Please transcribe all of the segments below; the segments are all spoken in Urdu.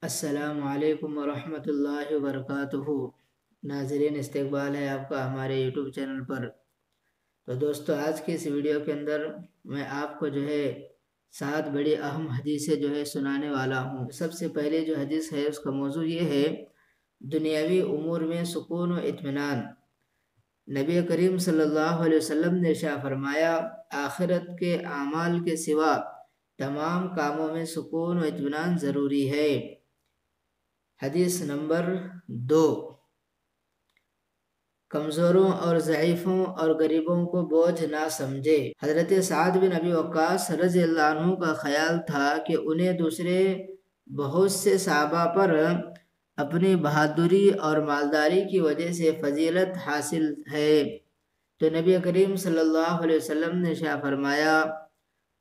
السلام علیکم ورحمۃ اللہ وبرکاتہ۔ ناظرین، استقبال ہے آپ کا ہمارے یوٹیوب چینل پر۔ تو دوستو، آج کی اس ویڈیو کے اندر میں آپ کو 7 بڑی اہم حدیثیں سنانے والا ہوں۔ سب سے پہلے جو حدیث ہے اس کا موضوع یہ ہے دنیاوی امور میں سکون و اطمینان۔ نبی کریم صلی اللہ علیہ وسلم نے ارشاد فرمایا، آخرت کے اعمال کے سوا تمام کاموں میں سکون و اطمینان ضروری ہے۔ حدیث نمبر 2، کمزوروں اور ضعیفوں اور غریبوں کو بوجھ نہ سمجھے۔ حضرت سعد بن ابی وقاص رضی اللہ عنہ کا خیال تھا کہ انہیں دوسرے بہت سے صحابہ پر اپنی بہادری اور مالداری کی وجہ سے فضیلت حاصل ہے، تو نبی کریم صلی اللہ علیہ وسلم نے ارشاد فرمایا،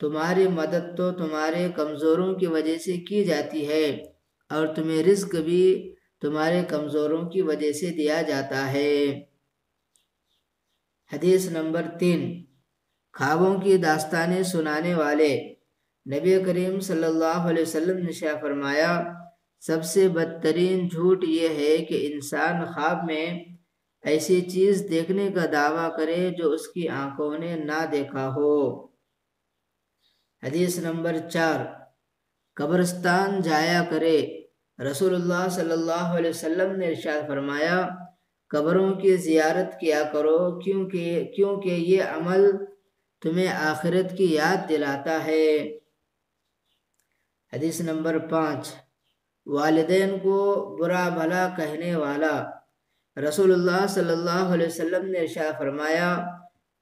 تمہاری مدد تو تمہارے کمزوروں کی وجہ سے کی جاتی ہے، اور تمہیں رزق بھی تمہارے کمزوروں کی وجہ سے دیا جاتا ہے۔ حدیث نمبر 3، خوابوں کی داستانیں سنانے والے۔ نبی کریم صلی اللہ علیہ وسلم نے ارشاد فرمایا، سب سے بدترین جھوٹ یہ ہے کہ انسان خواب میں ایسی چیز دیکھنے کا دعویٰ کرے جو اس کی آنکھوں نے نہ دیکھا ہو۔ حدیث نمبر 4، قبرستان جایا کرے۔ رسول اللہ صلی اللہ علیہ وسلم نے ارشاد فرمایا، قبروں کی زیارت کیا کرو کیونکہ یہ عمل تمہیں آخرت کی یاد دلاتا ہے۔ حدیث نمبر 5، والدین کو برا بھلا کہنے والا۔ رسول اللہ صلی اللہ علیہ وسلم نے ارشاد فرمایا،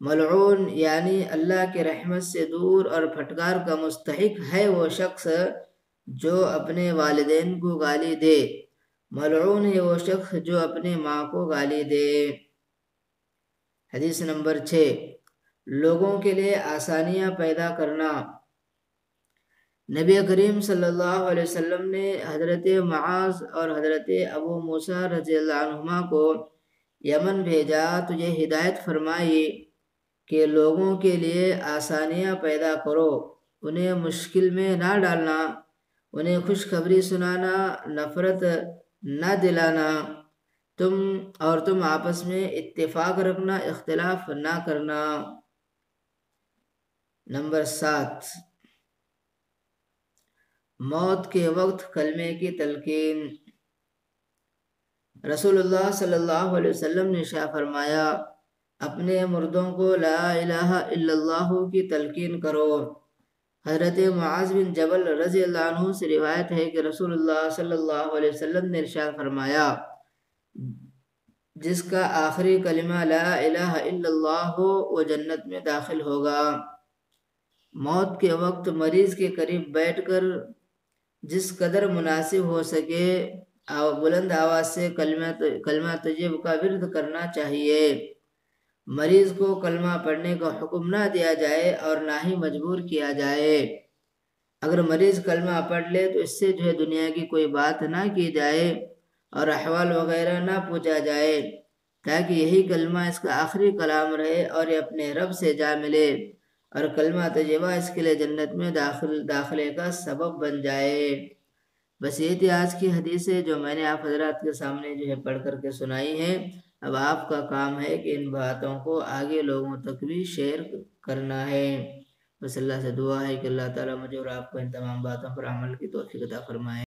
ملعون یعنی اللہ کی رحمت سے دور اور پھٹکار کا مستحق ہے وہ شخص جو اپنے والدین کو گالی دے۔ ملعون ہے وہ شخص جو اپنے ماں کو گالی دے۔ حدیث نمبر 6، لوگوں کے لیے آسانیاں پیدا کرنا۔ نبی کریم صلی اللہ علیہ وسلم نے حضرت معاذ اور حضرت ابو موسیٰ رضی اللہ عنہما کو یمن بھیجا تو یہ ہدایت فرمائی کہ لوگوں کے لیے آسانیاں پیدا کرو، انہیں مشکل میں نہ ڈالنا، انہیں خوشخبری سنانا، نفرت نہ دلانا، تم آپس میں اتفاق رکھنا، اختلاف نہ کرنا۔ نمبر 7، موت کے وقت کلمے کی تلقین۔ رسول اللہ صلی اللہ علیہ وسلم نے ارشاد فرمایا، اپنے مردوں کو لا الہ الا اللہ کی تلقین کرو۔ حضرت معاذ بن جبل رضی اللہ عنہ سے روایت ہے کہ رسول اللہ صلی اللہ علیہ وسلم نے ارشاد فرمایا، جس کا آخری کلمہ لا الہ الا اللہ ہو وہ جنت میں داخل ہوگا۔ موت کے وقت مریض کے قریب بیٹھ کر جس قدر مناسب ہو سکے بلند آواز سے کلمہ طیب کا ورد کرنا چاہیے۔ مریض کو کلمہ پڑھنے کا حکم نہ دیا جائے اور نہ ہی مجبور کیا جائے۔ اگر مریض کلمہ پڑھ لے تو اس سے دنیا کی کوئی بات نہ کی جائے اور احوال وغیرہ نہ پوچھا جائے، تاکہ یہی کلمہ اس کا آخری کلام رہے اور یہ اپنے رب سے جا ملے، اور کلمہ طیبہ اس کے لیے جنت میں داخلے کا سبب بن جائے۔ بس یہ تھی آج کی حدیثیں جو میں نے آپ حضرات کے سامنے پڑھ کر کے سنائی ہیں۔ اب آپ کا کام ہے کہ ان باتوں کو آگے لوگوں تک بھی شیئر کرنا ہے۔ بس اللہ سے دعا ہے کہ اللہ تعالیٰ مجھے اور آپ کو ان تمام باتوں پر عمل کی توفیق عطا فرمائے۔